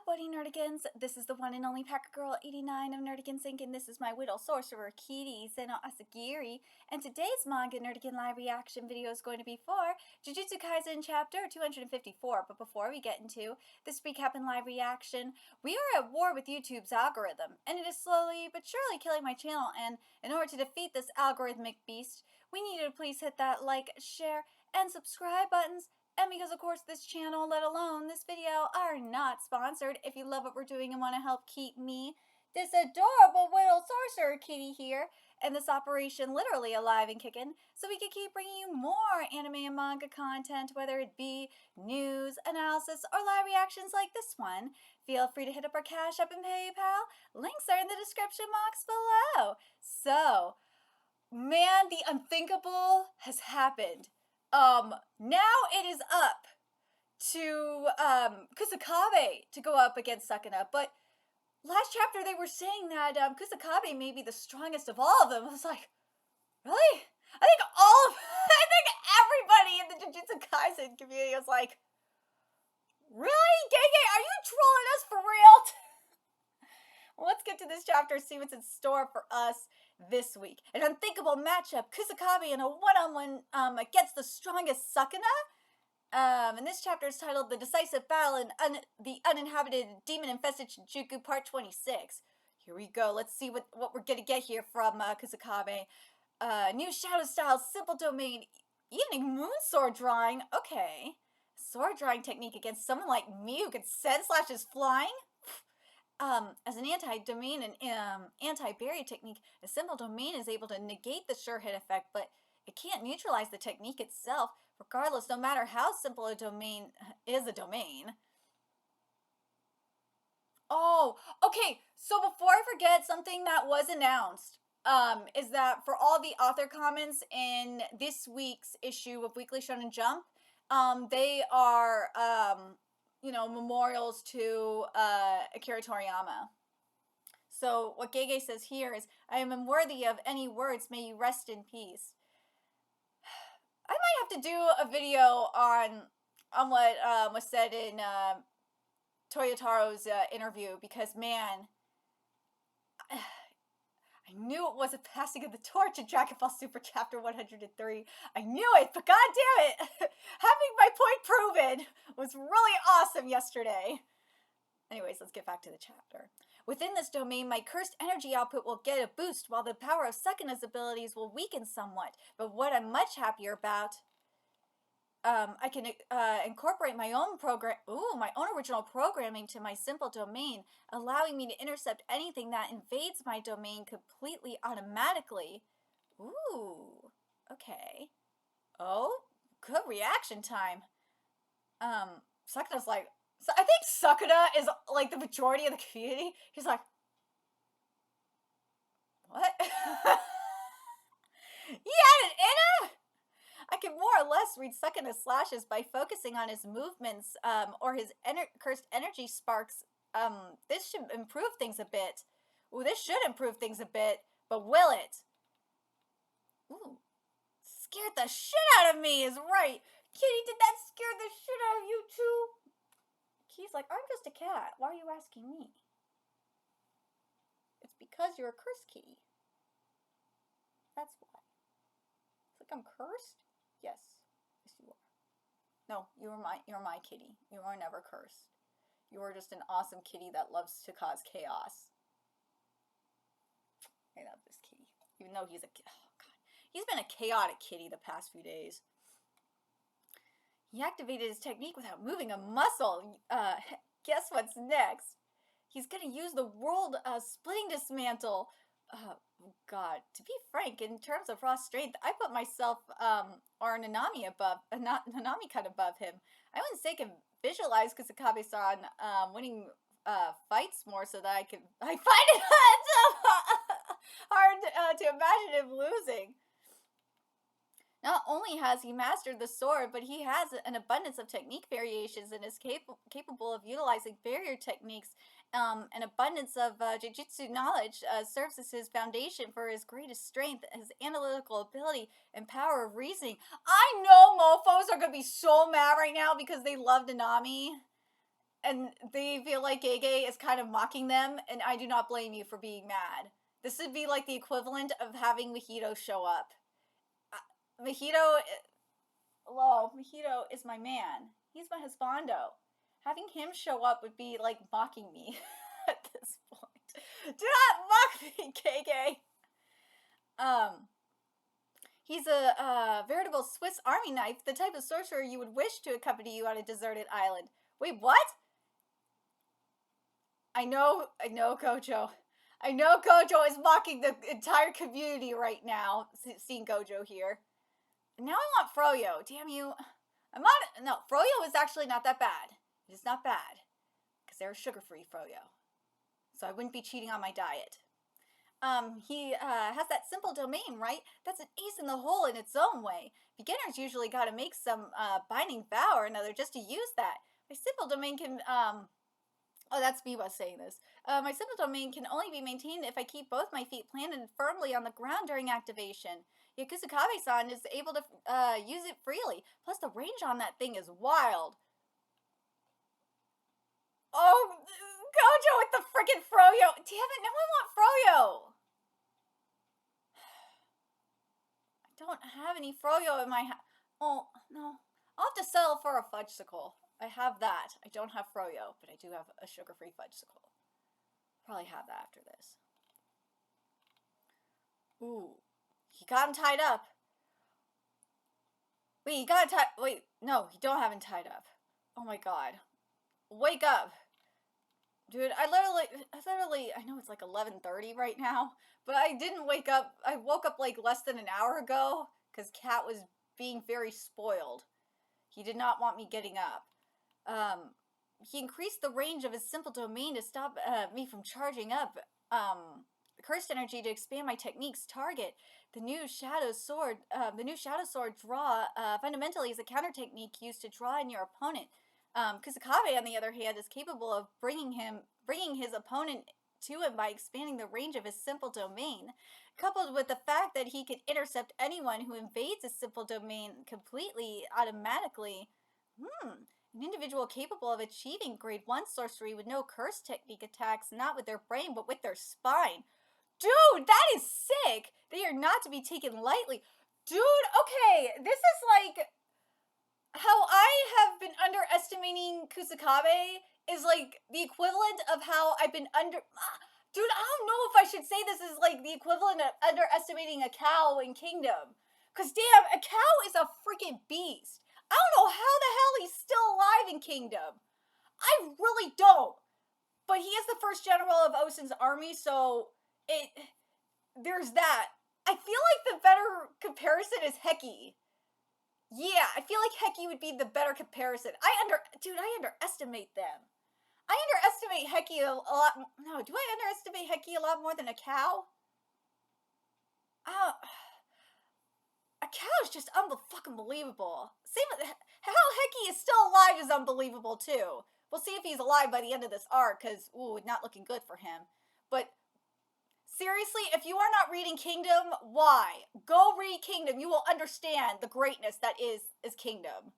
buddy Nerdigans, this is the one and only Packer Girl 89 of Nerdigans Inc. and this is my Whittle Sorcerer Kitty Seno Asagiri, and today's Manga Nerdigan live reaction video is going to be for Jujutsu Kaisen chapter 254, but before we get into this recap and live reaction, we are at war with YouTube's algorithm, and it is slowly but surely killing my channel, and in order to defeat this algorithmic beast, we need you to please hit that like, share, and subscribe buttons. And because, of course, this channel, let alone this video, are not sponsored, if you love what we're doing and want to help keep me, this adorable Whittle Sorcerer Kitty here, and this operation literally alive and kicking, so we can keep bringing you more anime and manga content, whether it be news, analysis, or live reactions like this one. Feel free to hit up our Cash App and PayPal. Links are in the description box below. So, man, the unthinkable has happened. Now it is up to, KUSAKABE to go up against Sukuna, but last chapter they were saying that, KUSAKABE may be the strongest of all of them. I was like, really? I think everybody in the Jujutsu Kaisen community was like, really? GEGE, are you trolling us for real? Well, let's get to this chapter and see what's in store for us this week. An unthinkable matchup, KUSAKABE in a one-on-one against the strongest Sukuna. And this chapter is titled The Decisive Battle in the Uninhabited Demon-Infested Shinjuku Part 26. Here we go. Let's see what we're going to get here from KUSAKABE. New Shadow Style, Simple Domain, Evening Moon Sword Drawing. Okay. Sword drawing technique against someone like me who can send slashes flying? As an anti-domain and anti-barrier technique, a simple domain is able to negate the sure hit effect, but it can't neutralize the technique itself, regardless, no matter how simple a domain is a domain. Oh, okay, so before I forget, something that was announced, is that for all the author comments in this week's issue of Weekly Shonen Jump, they are, memorials to Akira Toriyama. So what GEGE says here is, I am unworthy of any words, may you rest in peace. I might have to do a video on what was said in Toyotaro's interview, because man, I knew it was a passing of the torch in Dragon Ball Super Chapter 103. I knew it, but goddamn it, having my point proven was really awesome yesterday. Anyways, let's get back to the chapter. Within this domain, my cursed energy output will get a boost, while the power of Sukuna's abilities will weaken somewhat. But what I'm much happier about, I can incorporate my own original programming to my simple domain, allowing me to intercept anything that invades my domain completely automatically. Ooh, okay. Oh, good reaction time. Sukuna's like, so I think Sukuna is like the majority of the community. He's like, what? He had it in him? I can more or less read Sukuna's slashes by focusing on his movements, or his cursed energy sparks. This should improve things a bit. Ooh, this should improve things a bit, but will it? Ooh, scared the shit out of me is right. Kitty, did that scare the shit out of you too? He's like, I'm just a cat. Why are you asking me? It's because you're a cursed kitty. That's why. It's like I'm cursed? Yes. Yes, you are. No, you're my kitty. You are never cursed. You are just an awesome kitty that loves to cause chaos. I love this kitty. Even though he's he's been a chaotic kitty the past few days. He activated his technique without moving a muscle. Guess what's next? He's gonna use the world splitting dismantle. Oh God, to be frank, in terms of raw strength, I put myself or Nanami cut above him. I wouldn't say can visualize KUSAKABE-san winning fights more, so that I find it hard to imagine him losing. Not only has he mastered the sword, but he has an abundance of technique variations and is capable of utilizing barrier techniques. An abundance of Jujutsu knowledge serves as his foundation for his greatest strength, his analytical ability, and power of reasoning. I know mofos are going to be so mad right now because they love Nanami. and they feel like GEGE is kind of mocking them, and I do not blame you for being mad. This would be like the equivalent of having Mojito show up. Mojito, hello, Mojito is my man. He's my husbando. Having him show up would be like mocking me at this point. Do not mock me, GEGE. He's a veritable Swiss Army knife, the type of sorcerer you would wish to accompany you on a deserted island. Wait, what? I know, Gojo. I know Gojo is mocking the entire community right now, seeing Gojo here. And now I want Froyo. Damn you. No, Froyo is actually not that bad. It is not bad. Because they're sugar-free Froyo. So I wouldn't be cheating on my diet. He has that simple domain, right? That's an ace in the hole in its own way. Beginners usually gotta make some binding vow or another just to use that. My simple domain can, oh, that's me was saying this. My simple domain can only be maintained if I keep both my feet planted firmly on the ground during activation. Yeah, KUSAKABE-san is able to use it freely. Plus, the range on that thing is wild. Oh, Gojo with the frickin' Froyo. Damn it, now I want Froyo. I don't have any Froyo in my house. Oh, no. I'll have to settle for a fudgesicle. I have that. I don't have Froyo, but I do have a sugar-free fudgesicle. Probably have that after this. Ooh. He got him tied up. Wait, he got him tied. Wait, no, he don't have him tied up. Oh my god. Wake up. Dude, I know it's like 11:30 right now, but I didn't wake up. I woke up like less than an hour ago because Cat was being very spoiled. He did not want me getting up. He increased the range of his simple domain to stop me from charging up cursed energy to expand my technique's target. The new Shadow Sword draw fundamentally is a counter technique used to draw in your opponent. KUSAKABE, on the other hand, is capable of bringing his opponent to him by expanding the range of his simple domain. Coupled with the fact that he can intercept anyone who invades his simple domain completely automatically. An individual capable of achieving grade 1 sorcery with no curse technique attacks, not with their brain, but with their spine. Dude, that is sick! They are not to be taken lightly. Dude, okay, this is like... How I have been underestimating KUSAKABE is like the equivalent of how I've been Dude, I don't know if I should say this is like the equivalent of underestimating a cow in Kingdom. Because damn, a cow is a freaking beast. I don't know how the hell he's still alive in Kingdom. I really don't. But he is the first general of Osen's army, so there's that. I feel like the better comparison is Heki. Yeah, I feel like Heki would be the better comparison. I underestimate them. I underestimate Heki a lot. No, do I underestimate Heki a lot more than a cow? A cow is just unbelievable. Same with how Heki is still alive is unbelievable too. We'll see if he's alive by the end of this arc, because not looking good for him. But seriously, if you are not reading Kingdom, why? Go read Kingdom. You will understand the greatness that is Kingdom.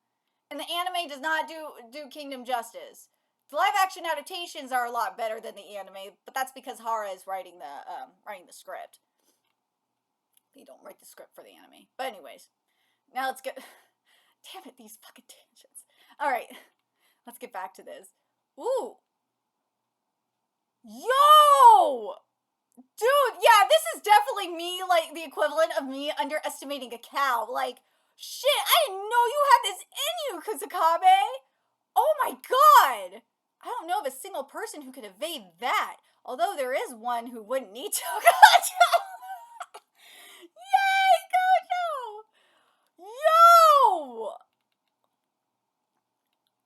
And the anime does not do Kingdom justice. The live-action adaptations are a lot better than the anime, but that's because Hara is writing the script. They don't write the script for the anime. But anyways, now let's get... Damn it, these fucking tangents. Alright, let's get back to this. Ooh. Yo! Dude, yeah, this is definitely me, like, the equivalent of me underestimating a cow. Like, shit, I didn't know you had this in you, KUSAKABE! Oh my god! I don't know of a single person who could evade that. Although there is one who wouldn't need to. Gojo! Yay, Gojo! Yo!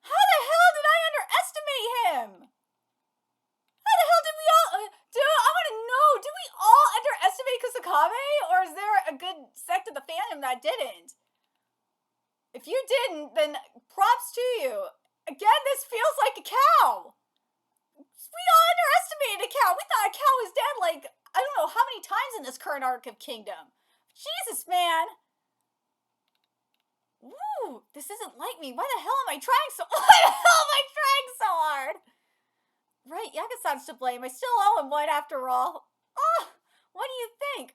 How the hell did I underestimate him? How the hell did we all... Dude, I want to know, did we all underestimate KUSAKABE? Or is there a good sect of the fandom that didn't? If you didn't, then props to you. Again, this feels like a cow. We all underestimated a cow. We thought a cow was dead like, I don't know how many times in this current arc of Kingdom. Jesus, man. Woo! This isn't like me. Why the hell am I trying so? Why the hell am I trying so hard? Right, Yaga-san's to blame. I still owe him one after all. Oh, what do you think?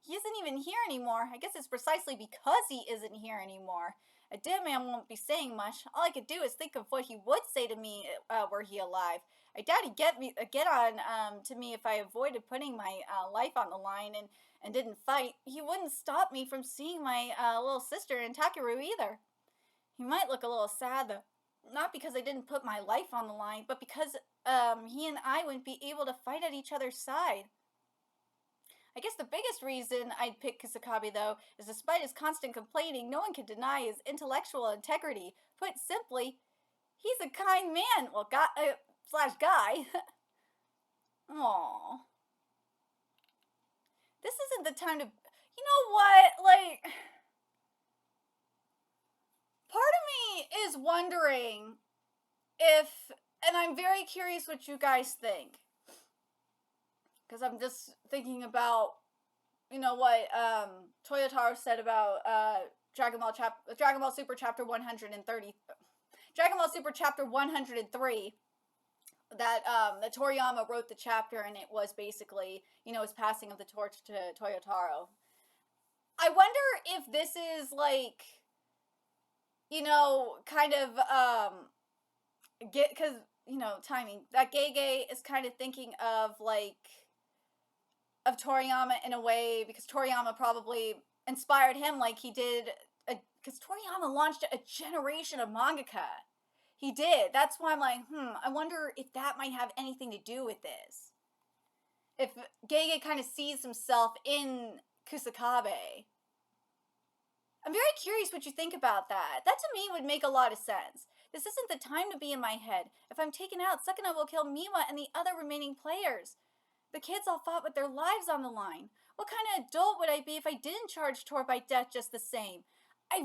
He isn't even here anymore. I guess it's precisely because he isn't here anymore. A dead man won't be saying much. All I could do is think of what he would say to me were he alive. I doubt he'd get on to me if I avoided putting my life on the line and didn't fight. He wouldn't stop me from seeing my little sister in Takeru either. He might look a little sad though. Not because I didn't put my life on the line, but because he and I wouldn't be able to fight at each other's side. I guess the biggest reason I'd pick Kusakabe, though, is despite his constant complaining, no one can deny his intellectual integrity. Put simply, he's a kind man. Well, guy. Aww. This isn't the time to... You know what? Like... Part of me is wondering if... And I'm very curious what you guys think. Because I'm just thinking about, you know, what Toyotaro said about Dragon Ball Super Chapter 130, Dragon Ball Super Chapter 103. That Toriyama wrote the chapter, and it was basically, you know, his passing of the torch to Toyotaro. I wonder if this is like, you know, kind of because you know, timing, that GEGE is kind of thinking of like. Of Toriyama in a way, because Toriyama probably inspired him like he did, because Toriyama launched a generation of mangaka. He did. That's why I'm like, I wonder if that might have anything to do with this. If GEGE kind of sees himself in Kusakabe. I'm very curious what you think about that. That to me would make a lot of sense. This isn't the time to be in my head. If I'm taken out, Sukuna will kill Miwa and the other remaining players. The kids all fought with their lives on the line. What kind of adult would I be if I didn't charge Tor by death just the same? I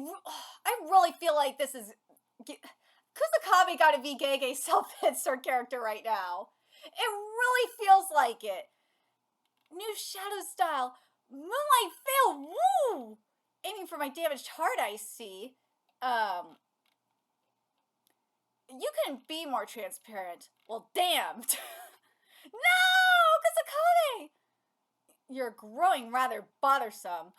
really feel like this is... Kusakabe gotta be GEGE's self-insert character right now. It really feels like it. New shadow style. Moonlight Veil, woo! Aiming for my damaged heart, I see. You couldn't be more transparent. Well, damn. No! Kusakabe! You're growing rather bothersome.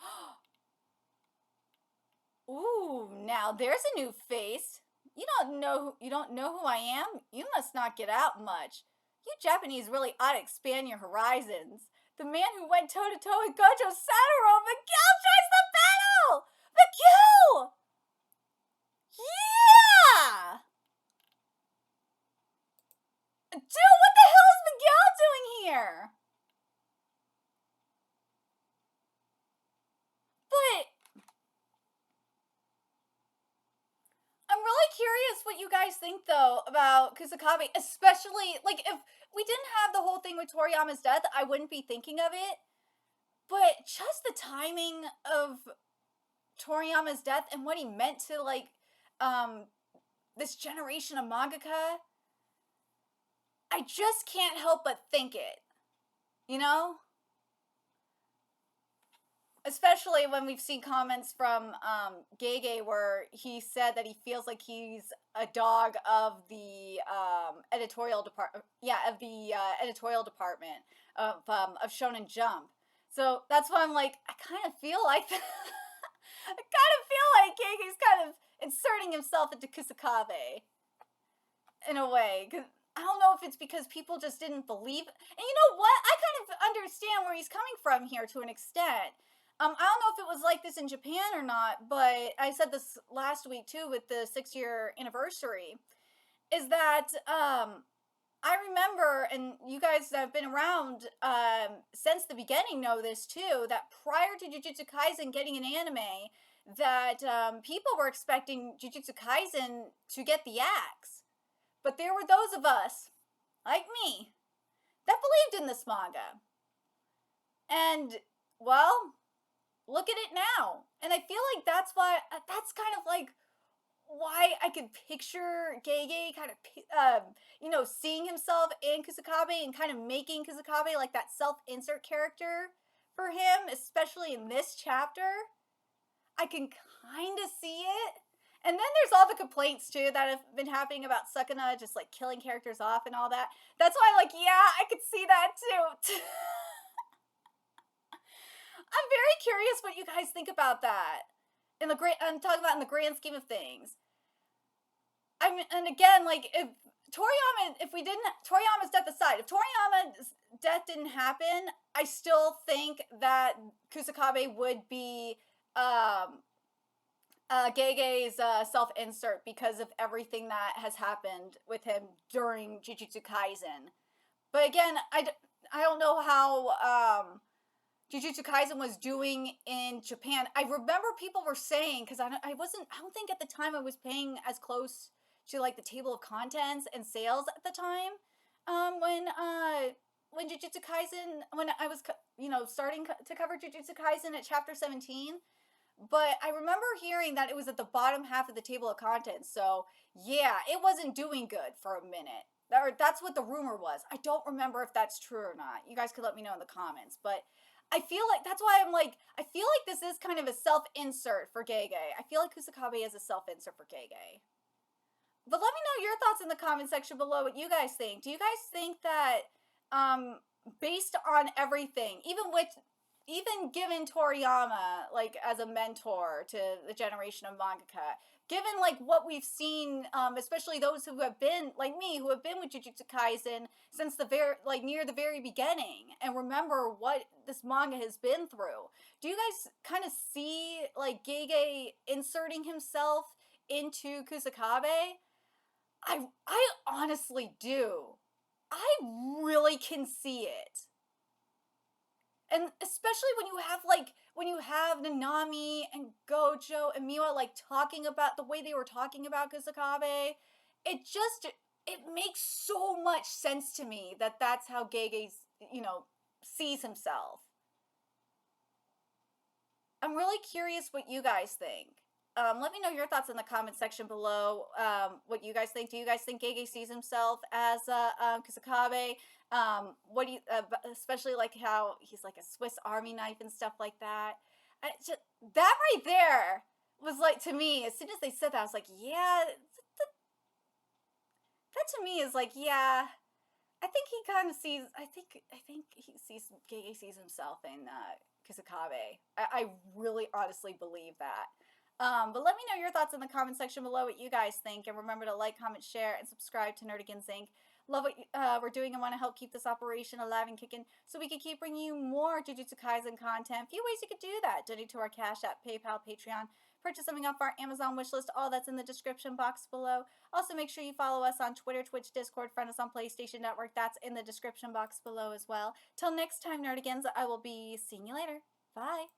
Ooh, now there's a new face. You don't know who I am? You must not get out much. You Japanese really ought to expand your horizons. The man who went toe-to-toe with Gojo Satoru, Miguel tries the battle! Miguel! Yeah! Dude, what the hell is Miguel doing here? But I'm really curious what you guys think, though, about Kusakabe, especially, like, if we didn't have the whole thing with Toriyama's death, I wouldn't be thinking of it. But just the timing of Toriyama's death and what he meant to, like, this generation of mangaka, I just can't help but think it. You know? Especially when we've seen comments from GEGE where he said that he feels like he's a dog of the editorial department. Yeah, of the editorial department of Shonen Jump. So that's why I'm like, I kind of feel like I kind of feel like GEGE's kind of inserting himself into Kusakabe in a way. 'Cause I don't know if it's because people just didn't believe. And you know what? I kind of understand where he's coming from here to an extent. I don't know if it was like this in Japan or not, but I said this last week too with the 6-year anniversary, is that I remember, and you guys that have been around since the beginning know this too, that prior to Jujutsu Kaisen getting an anime, that people were expecting Jujutsu Kaisen to get the axe. But there were those of us, like me, that believed in this manga. And, well, look at it now. And I feel like that's why, that's kind of like why I could picture GEGE kind of, you know, seeing himself in Kusakabe and kind of making Kusakabe like that self-insert character for him, especially in this chapter. I can kind of see it. And then there's all the complaints too that have been happening about Sukuna just like killing characters off and all that. That's why, like, yeah, I could see that too. I'm very curious what you guys think about that. I'm talking about in the grand scheme of things. And again, like, Toriyama's death aside, if Toriyama's death didn't happen, I still think that Kusakabe would be Gege's self-insert because of everything that has happened with him during Jujutsu Kaisen. But again, I don't know how Jujutsu Kaisen was doing in Japan. I remember people were saying, because I don't think at the time I was paying as close to like the table of contents and sales at the time. When Jujutsu Kaisen, when I was starting to cover Jujutsu Kaisen at chapter 17. But I remember hearing that it was at the bottom half of the table of contents. So yeah, it wasn't doing good for a minute. That's what the rumor was. I don't remember if that's true or not. You guys could let me know in the comments. But I feel like that's why I'm like, I feel like this is kind of a self-insert for Gege. I feel like Kusakabe is a self-insert for Gege. But let me know your thoughts in the comment section below what you guys think. Do you guys think that, based on everything, even given Toriyama, like, as a mentor to the generation of mangaka, given, like, what we've seen, especially those who have been, like me, who have been with Jujutsu Kaisen since near the very beginning, and remember what this manga has been through, do you guys kind of see, like, Gege inserting himself into Kusakabe? I honestly do. I really can see it. And especially when you have Nanami and Gojo and Miwa like talking about the way they were talking about Kusakabe, it makes so much sense to me that that's how Gege's, sees himself. I'm really curious what you guys think. Let me know your thoughts in the comment section below. What you guys think? Do you guys think Gege sees himself as Kusakabe? What do you, especially like how he's like a Swiss Army knife and stuff like that? That right there was like, to me, as soon as they said that, I was like, yeah, that to me is like, yeah. I think he kind of sees. I think he sees. Gege sees himself in Kusakabe. I really honestly believe that. But let me know your thoughts in the comment section below what you guys think. And remember to like, comment, share, and subscribe to Nerdigans Inc. Love what we're doing and want to help keep this operation alive and kicking so we can keep bringing you more Jujutsu Kaisen content. Few ways you could do that. Donate to our Cash App, PayPal, Patreon. Purchase something off our Amazon wishlist. All that's in the description box below. Also, make sure you follow us on Twitter, Twitch, Discord, friend us on PlayStation Network. That's in the description box below as well. Till next time, Nerdigans, I will be seeing you later. Bye.